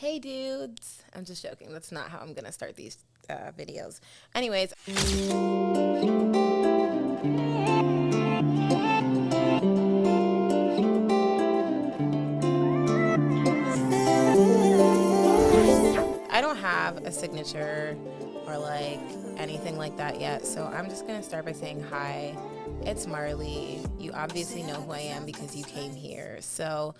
Hey dudes, I'm just joking. That's not how I'm gonna start these videos. Anyways, I don't have a signature or like anything like that yet, so I'm just gonna start by saying hi. It's Marley. You obviously know who I am because you came here. So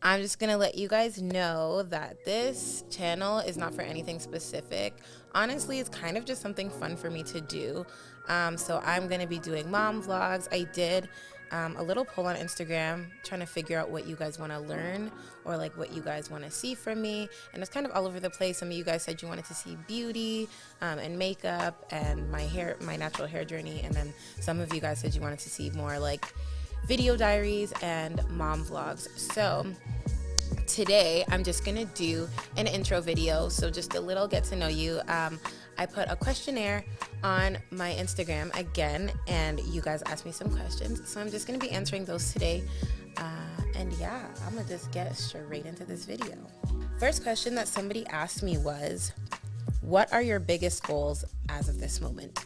I'm just going to let you guys know that this channel is not for anything specific. Honestly, it's kind of just something fun for me to do. So I'm going to be doing mom vlogs. I did a little poll on Instagram trying to figure out what you guys want to learn or like what you guys want to see from me. And it's kind of all over the place. Some of you guys said you wanted to see beauty and makeup and my hair, my natural hair journey. And then some of you guys said you wanted to see more like video diaries and mom vlogs. So today I'm just gonna do an intro video, so just a little get to know you. I put a questionnaire on my Instagram again, and you guys asked me some questions, so I'm just gonna be answering those today. And yeah, I'm gonna just get straight into this video. First question that somebody asked me was, what are your biggest goals as of this moment?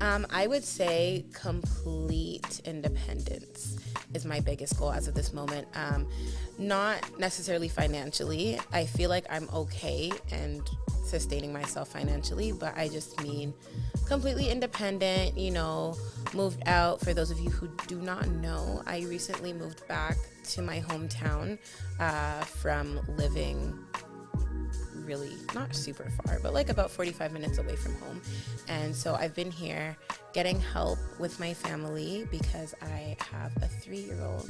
I would say complete independence is my biggest goal as of this moment. Not necessarily financially. I feel like I'm okay and sustaining myself financially, but I just mean completely independent, you know, moved out. For those of you who do not know, I recently moved back to my hometown from living really not super far, but like about 45 minutes away from home. And so I've been here getting help with my family because I have a 3-year-old,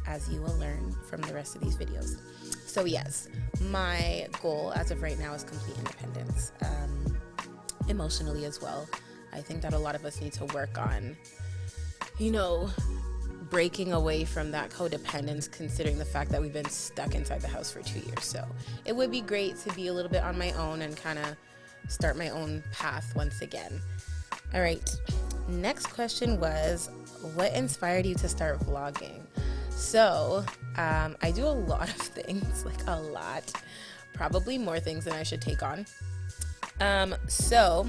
as you will learn from the rest of these videos. So yes, my goal as of right now is complete independence, emotionally as well. I think that a lot of us need to work on, you know, breaking away from that codependence, considering the fact that we've been stuck inside the house for 2 years. So it would be great to be a little bit on my own and kind of start my own path once again. All right, next question was, what inspired you to start vlogging? So I do a lot of things, like a lot, probably more things than I should take on. So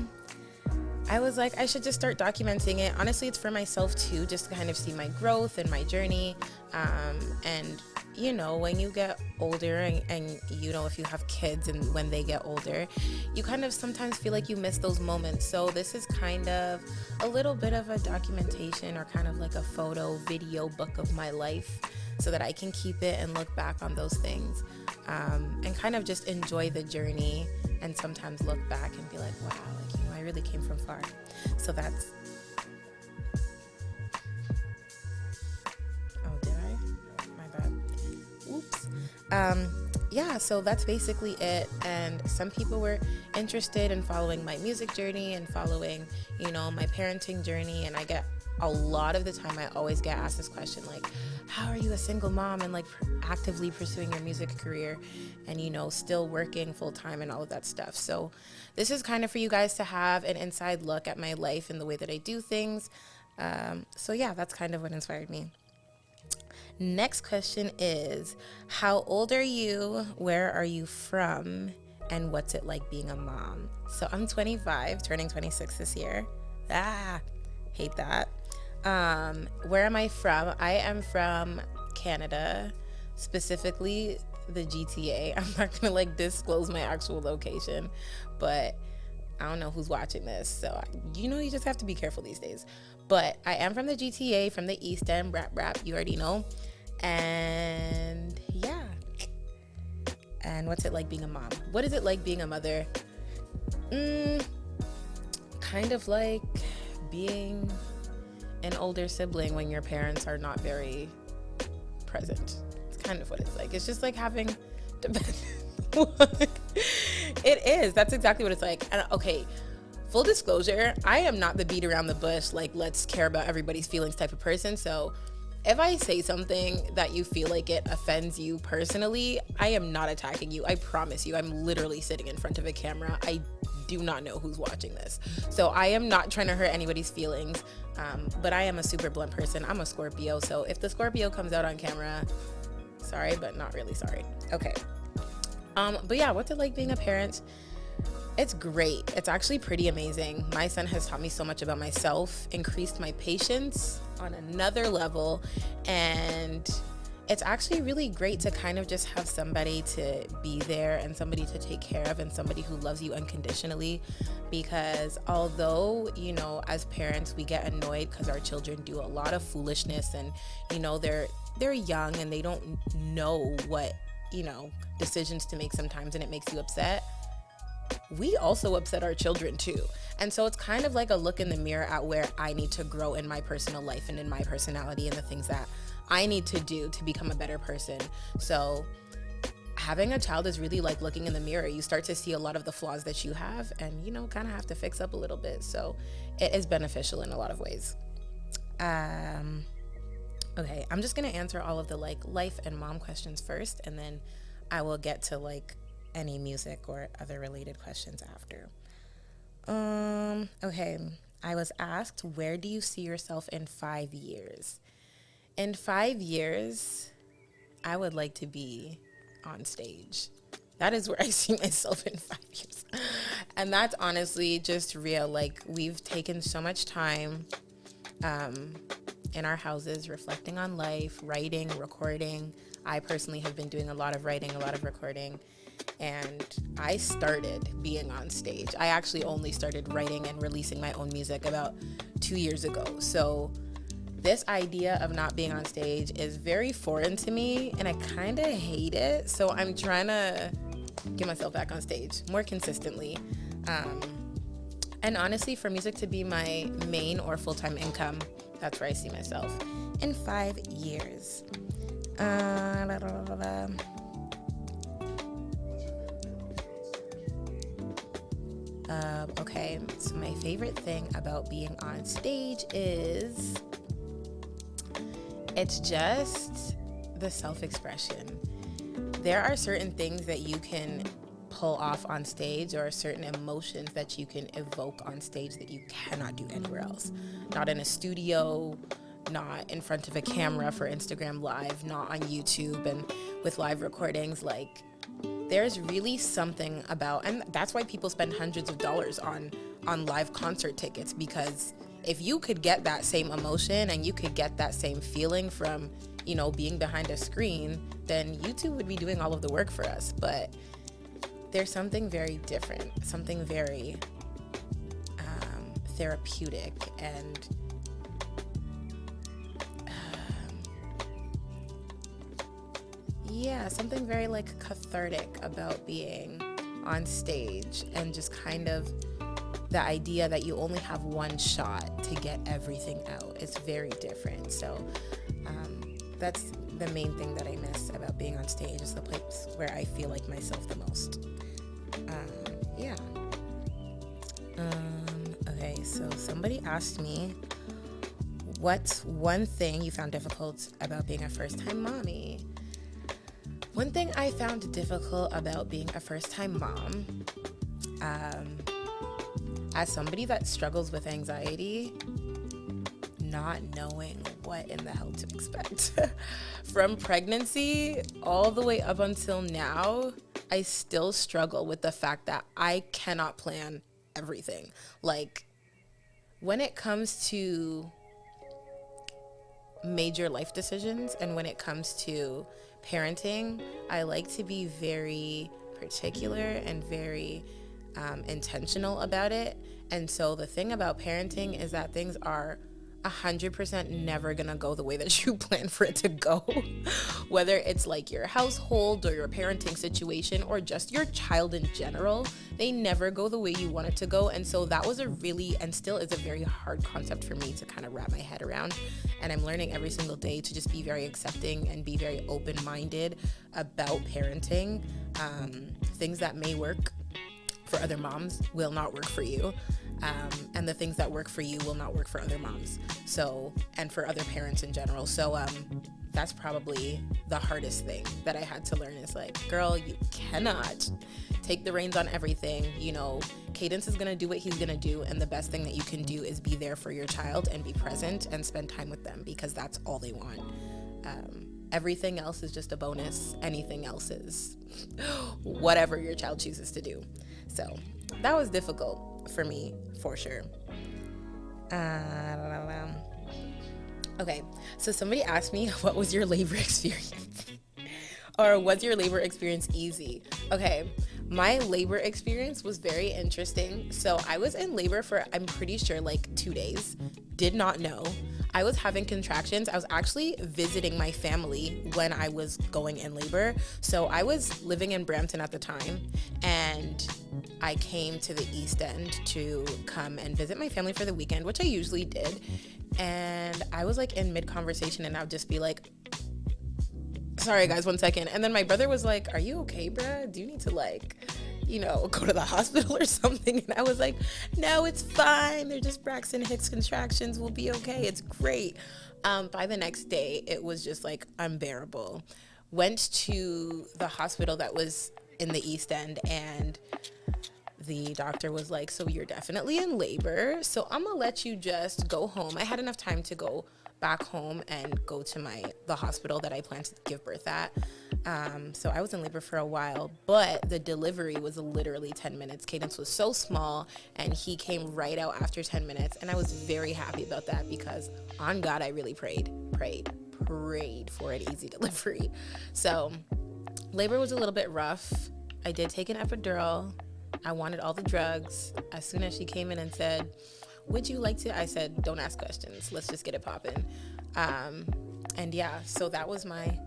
I was like, I should just start documenting it. Honestly, it's for myself too, just to kind of see my growth and my journey. And you know, when you get older and you know, if you have kids and when they get older, you kind of sometimes feel like you miss those moments. So this is kind of a little bit of a documentation or kind of like a photo video book of my life so that I can keep it and look back on those things and kind of just enjoy the journey and sometimes look back and be like, wow, like, you know, I really came from far. So that's, oh, did I? My bad. Oops. Yeah, so that's basically it. And some people were interested in following my music journey and following, you know, my parenting journey. And I get a lot of the time, I always get asked this question, like, how are you a single mom and like actively pursuing your music career and, you know, still working full time and all of that stuff. So this is kind of for you guys to have an inside look at my life and the way that I do things. So yeah, that's kind of what inspired me. Next question is, how old are you? Where are you from? And what's it like being a mom? So I'm 25, turning 26 this year. Hate that. Where am I from? I am from Canada, specifically the GTA. I'm not gonna like disclose my actual location, but I don't know who's watching this, so you know, you just have to be careful these days. But I am from the GTA, from the East End, rap, you already know. And yeah. And what's it like being a mom? What is it like being a mother? Kind of like being an older sibling when your parents are not very present. It's kind of what it's like. It's just like having it is. That's exactly what it's like. And okay, full disclosure, I am not the beat around the bush, like let's care about everybody's feelings type of person. So if I say something that you feel like it offends you personally, I am not attacking you. I promise you, I'm literally sitting in front of a camera. I do not know who's watching this. So I am not trying to hurt anybody's feelings, but I am a super blunt person. I'm a Scorpio, so if the Scorpio comes out on camera, sorry, but not really sorry. Okay. But yeah, what's it like being a parent? It's great. It's actually pretty amazing. My son has taught me so much about myself, increased my patience on another level, and it's actually really great to kind of just have somebody to be there and somebody to take care of and somebody who loves you unconditionally. Because although, as parents, we get annoyed because our children do a lot of foolishness and, they're young and they don't know what, decisions to make sometimes, and it makes you upset. We also upset our children too. And so it's kind of like a look in the mirror at where I need to grow in my personal life and in my personality and the things that I need to do to become a better person. So having a child is really like looking in the mirror. You start to see a lot of the flaws that you have and, kind of have to fix up a little bit. So it is beneficial in a lot of ways. Okay, I'm just going to answer all of the life and mom questions first, and then I will get to any music or other related questions after. Okay, I was asked, where do you see yourself in 5 years? In 5 years, I would like to be on stage. That is where I see myself in 5 years. And that's honestly just real. We've taken so much time in our houses reflecting on life, writing, recording. I personally have been doing a lot of writing, a lot of recording. And I started being on stage. I actually only started writing and releasing my own music about 2 years ago. So this idea of not being on stage is very foreign to me, and I kind of hate it. So I'm trying to get myself back on stage more consistently. And honestly, for music to be my main or full-time income, that's where I see myself in 5 years. Okay, so my favorite thing about being on stage is it's just the self-expression. There are certain things that you can pull off on stage, or certain emotions that you can evoke on stage that you cannot do anywhere else. Not in a studio, not in front of a camera for Instagram Live, not on YouTube and with live recordings. There's really something about, and that's why people spend hundreds of dollars on live concert tickets, because if you could get that same emotion and you could get that same feeling from, being behind a screen, then YouTube would be doing all of the work for us. But there's something very different, something very therapeutic and something very cathartic about being on stage, and just kind of the idea that you only have one shot to get everything out. It's very different. So that's the main thing that I miss about being on stage, is the place where I feel like myself the most. Okay, so somebody asked me, what's one thing you found difficult about being a first-time mommy? One thing I found difficult about being a first-time mom, as somebody that struggles with anxiety, not knowing what in the hell to expect. From pregnancy all the way up until now, I still struggle with the fact that I cannot plan everything. When it comes to major life decisions and when it comes to parenting, I like to be very particular and very intentional about it. And so the thing about parenting is that things are 100% never gonna go the way that you plan for it to go. Whether it's your household or your parenting situation or just your child in general, they never go the way you want it to go. And so that was a really, and still is a very hard concept for me to kind of wrap my head around. And I'm learning every single day to just be very accepting and be very open-minded about parenting. Things that may work for other moms will not work for you. And the things that work for you will not work for other moms. So, and for other parents in general. So, that's probably the hardest thing that I had to learn is girl, you cannot take the reins on everything. Cadence is going to do what he's going to do. And the best thing that you can do is be there for your child and be present and spend time with them, because that's all they want. Everything else is just a bonus. Anything else is whatever your child chooses to do. So that was difficult for me, for sure. Okay, so somebody asked me, what was your labor experience? Or was your labor experience easy? Okay, my labor experience was very interesting. So I was in labor for, I'm pretty sure, like 2 days. Did not know. I was having contractions. I was actually visiting my family when I was going in labor. So I was living in Brampton at the time, and I came to the East End to come and visit my family for the weekend, which I usually did. And I was like in mid-conversation, and I would just be like, sorry guys, 1 second. And then my brother was like, are you okay, bruh? Do you need to go to the hospital or something? And I was like, no, it's fine. They're just Braxton Hicks contractions. We'll be okay. It's great. By the next day, it was just like unbearable. Went to the hospital that was in the East End, and the doctor was like, so you're definitely in labor, so I'm gonna let you just go home. I had enough time to go back home and go to the hospital that I planned to give birth at. So I was in labor for a while, but the delivery was literally 10 minutes. Cadence was so small, and he came right out after 10 minutes. And I was very happy about that, because on God, I really prayed for an easy delivery. So labor was a little bit rough. I did take an epidural. I wanted all the drugs. As soon as she came in and said, would you like to? I said, don't ask questions. Let's just get it popping. And yeah, so that was my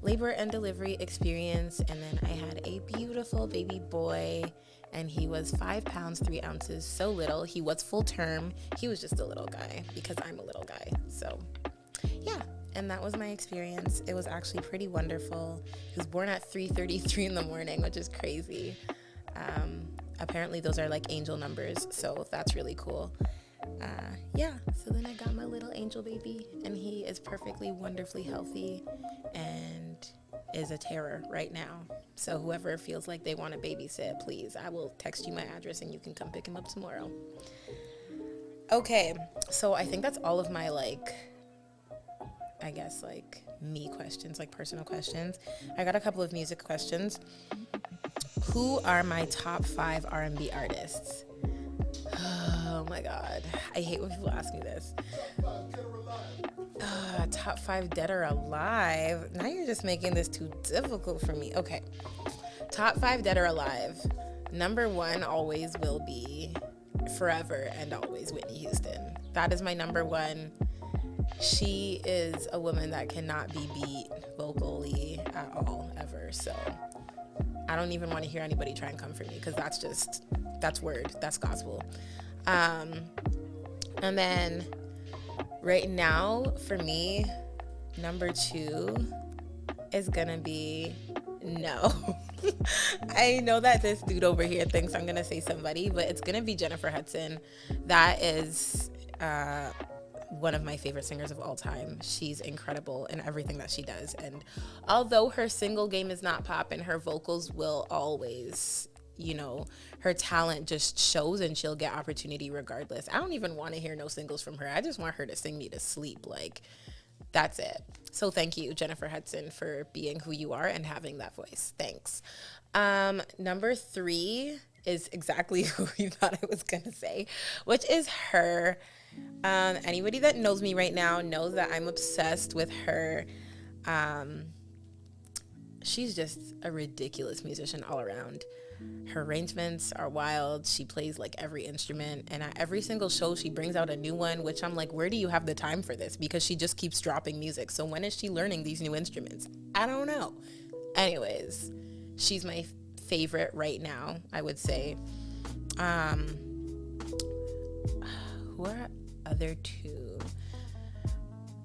labor and delivery experience. And then I had a beautiful baby boy, and he was 5 pounds, 3 ounces, so little. He was full term. He was just a little guy, because I'm a little guy. So yeah, and that was my experience. It was actually pretty wonderful. He was born at 3:33 in the morning, which is crazy. Apparently those are like angel numbers, so that's really cool. Yeah, so then I got my little angel baby, and he is perfectly, wonderfully healthy and is a terror right now. So whoever feels like they want to babysit, please, I will text you my address and you can come pick him up tomorrow. Okay, so I think that's all of my me questions, personal questions. I got a couple of music questions. Who are my top 5 Rmb artists? Oh my God. I hate when people ask me this. Top 5 dead or alive? Now you're just making this too difficult for me. Okay. Top 5 dead or alive. Number 1 always will be, forever and always, Whitney Houston. That is my number 1. She is a woman that cannot be beat vocally at all, ever. So I don't even want to hear anybody try and come for me, because that's word, that's gospel. And then right now, for me, number 2 is gonna be, no. I know that this dude over here thinks I'm gonna say somebody, but it's gonna be Jennifer Hudson. That is one of my favorite singers of all time. She's incredible in everything that she does. And although her single game is not popping, her vocals will always, her talent just shows, and she'll get opportunity regardless. I don't even want to hear no singles from her. I just want her to sing me to sleep. That's it. So thank you, Jennifer Hudson, for being who you are and having that voice. Thanks. Number 3 is exactly who you thought I was going to say, which is her. Anybody that knows me right now knows that I'm obsessed with her. She's just a ridiculous musician all around. Her arrangements are wild. She plays every instrument, and at every single show she brings out a new one, which I'm like, where do you have the time for this? Because she just keeps dropping music. So when is she learning these new instruments? I don't know. Anyways, she's my favorite right now, I would say. Who are other 2?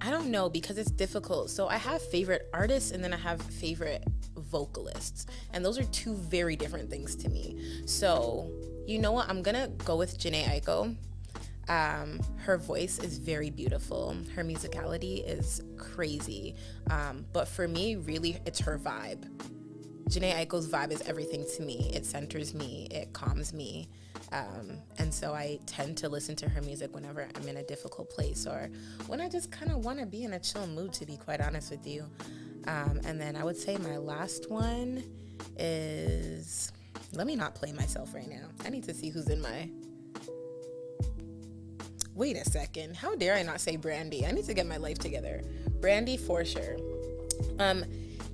I don't know, because it's difficult. So I have favorite artists, and then I have favorite vocalists, and those are 2 very different things to me. So you know what, I'm gonna go with Jhené Aiko. Her voice is very beautiful. Her musicality is crazy. But for me, really, it's her vibe. Jhené Aiko's vibe is everything to me. It centers me. It calms me. And so I tend to listen to her music whenever I'm in a difficult place, or when I just kind of want to be in a chill mood, to be quite honest with you. And then I would say my last one is, let me not play myself right now. I need to see who's in my, wait a second. How dare I not say Brandy? I need to get my life together. Brandy for sure.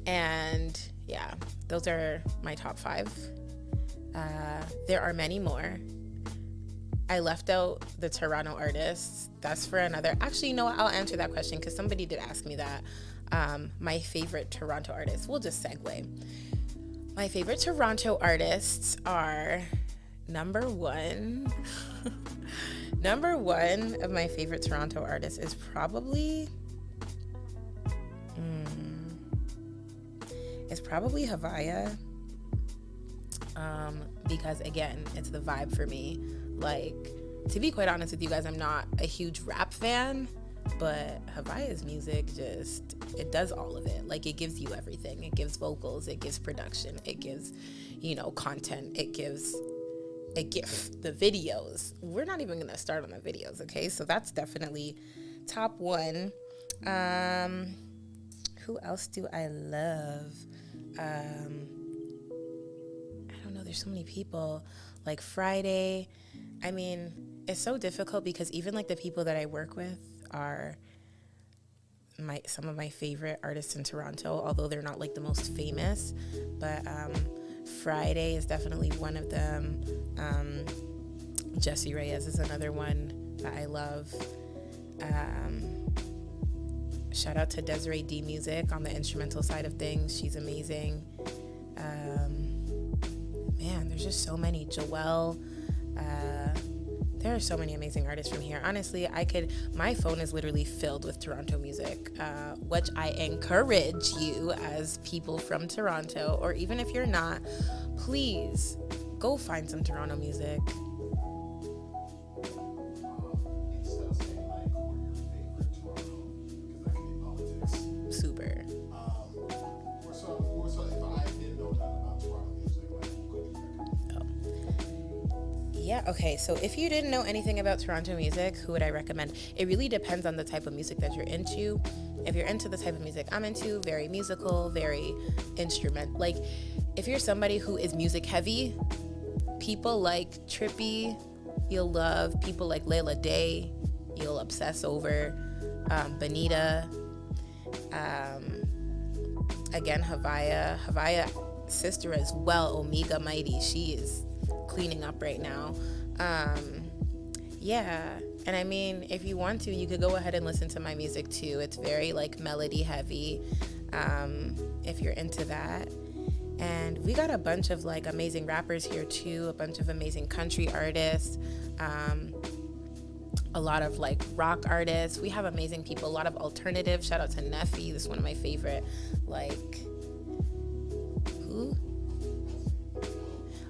And yeah, those are my top 5. There are many more. I left out the Toronto artists. That's for another. Actually, you know what? I'll answer that question because somebody did ask me that. My favorite Toronto artists. We'll just segue. My favorite Toronto artists are number one. Number one of my favorite Toronto artists is probably. It's probably Havaya. Because again, it's the vibe for me. Like, to be quite honest with you guys, I'm not a huge rap fan, but Havaya's music just, it does all of it. Like, it gives you everything. It gives vocals, it gives production, it gives, content, it gives the videos. We're not even gonna start on the videos, okay? So that's definitely top 1. Who else do I love? I don't know, there's so many people. Like Friday. I mean, it's so difficult because even like the people that I work with are some of my favorite artists in Toronto, although they're not like the most famous. But Friday is definitely one of them. Jessie Reyes is another one that I love. Shout out to Desiree D Music on the instrumental side of things. She's amazing. Man, there's just so many. Joelle. There are so many amazing artists from here. Honestly, my phone is literally filled with Toronto music, which I encourage you as people from Toronto, or even if you're not, please go find some Toronto music. Super. Yeah, okay, so if you didn't know anything about Toronto music, who would I recommend? It really depends on the type of music that you're into. If you're into the type of music I'm into, very musical, very instrument. Like, if you're somebody who is music heavy, people like Trippy, you'll love. People like Layla Day, you'll obsess over. Benita. Again, Havaya sister as well, Omega Mighty. She is cleaning up right now. Yeah, and I mean, if you want to, you could go ahead and listen to my music too. It's very like melody heavy, if you're into that. And we got a bunch of like amazing rappers here too, a bunch of amazing country artists, a lot of like rock artists. We have amazing people, a lot of alternative. Shout out to Neffy, this is one of my favorite. Like, who?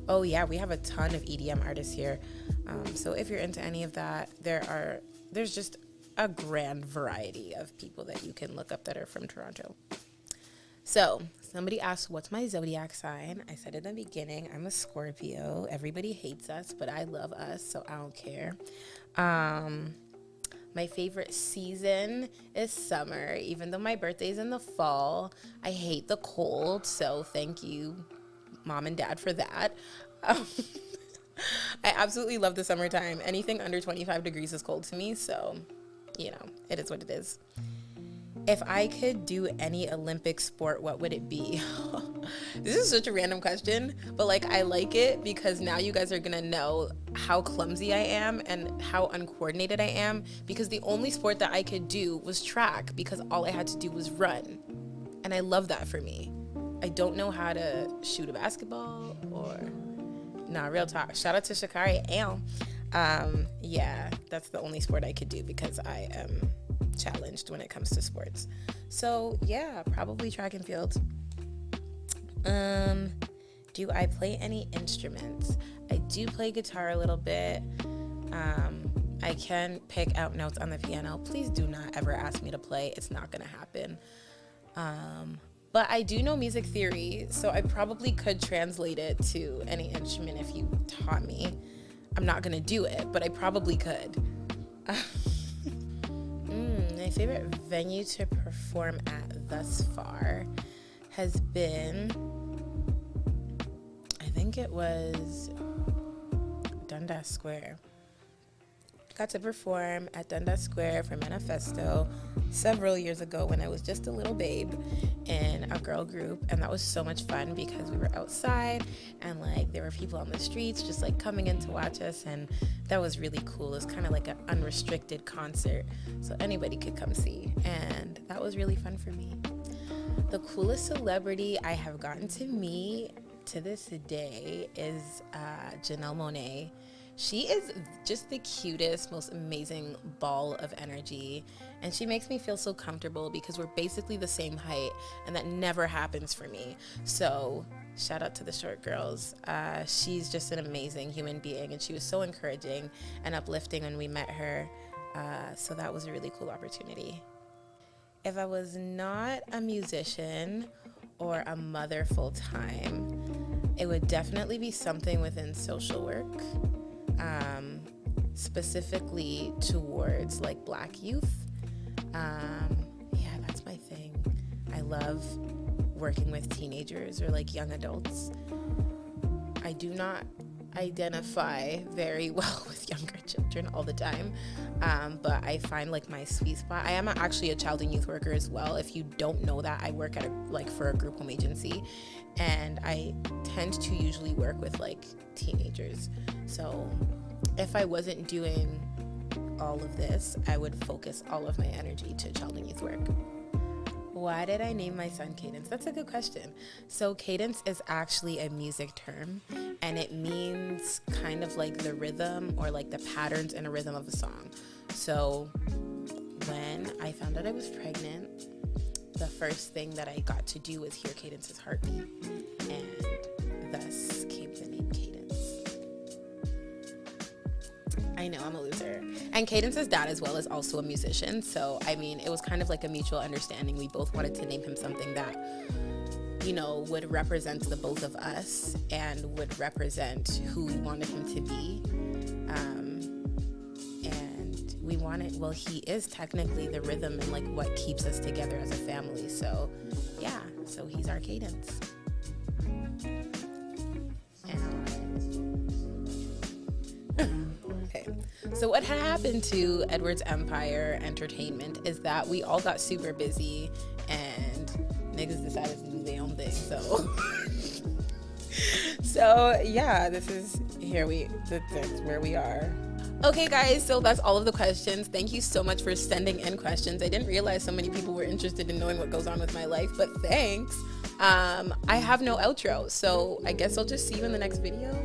Oh yeah, we have a ton of EDM artists here. So if you're into any of that, there's just a grand variety of people that you can look up that are from Toronto. So somebody asked, what's my zodiac sign? I said in the beginning, I'm a Scorpio. Everybody hates us, but I love us, so I don't care. My favorite season is summer, even though my birthday's in the fall. I hate the cold, so thank you, Mom and Dad, for that. I absolutely love the summertime. Anything under 25 degrees is cold to me, so, it is what it is. If I could do any Olympic sport, what would it be? This is such a random question, but I like it because now you guys are gonna know how clumsy I am and how uncoordinated I am, because the only sport that I could do was track, because all I had to do was run. And I love that for me. I don't know how to shoot a basketball or... Nah, real talk. Shout out to Shakari. Yeah, that's the only sport I could do because I am challenged when it comes to sports. So yeah, probably track and field. Do I play any instruments? I do play guitar a little bit. I can pick out notes on the piano. Please do not ever ask me to play. It's not gonna happen. But I do know music theory, so I probably could translate it to any instrument if you taught me. I'm not gonna do it, but I probably could. My favorite venue to perform at thus far has been, I think it was Dundas Square. Got to perform at Dundas Square for Manifesto several years ago when I was just a little babe in a girl group, and that was so much fun because we were outside and like there were people on the streets just like coming in to watch us, and that was really cool. It was kind of like an unrestricted concert, so anybody could come see, and that was really fun for me. The coolest celebrity I have gotten to meet to this day is Janelle Monae. She is just the cutest, most amazing ball of energy, and she makes me feel so comfortable because we're basically the same height, and that never happens for me. So shout out to the short girls. She's just an amazing human being, and she was so encouraging and uplifting when we met her. So that was a really cool opportunity. If I was not a musician or a mother full-time, it would definitely be something within social work. Specifically towards like Black youth. Yeah, that's my thing. I love working with teenagers or like young adults. I do not identify very well with younger children all the time, but I find like my sweet spot. I am actually a child and youth worker as well. If you don't know that, I work at for a group home agency, and I tend to usually work with like teenagers. So if I wasn't doing all of this, I would focus all of my energy to child and youth work. Why did I name my son Cadence? That's a good question. So Cadence is actually a music term, and it means kind of like the rhythm or like the patterns in a rhythm of a song. So when I found out I was pregnant, the first thing that I got to do was hear Cadence's heartbeat, and thus came the name Cadence. I know, I'm a loser. And Cadence's dad as well is also a musician, so I mean, it was kind of like a mutual understanding. We both wanted to name him something that, you know, would represent the both of us and would represent who we wanted him to be. And we wanted, well, he is technically the rhythm and like what keeps us together as a family. So yeah, so he's our Cadence. Okay, so what happened to Edward's Empire Entertainment is that we all got super busy and niggas decided to do their own thing. So yeah, that's where we are. Okay guys, so that's all of the questions. Thank you so much for sending in questions. I didn't realize so many people were interested in knowing what goes on with my life, but thanks. I have no outro, so I guess I'll just see you in the next video.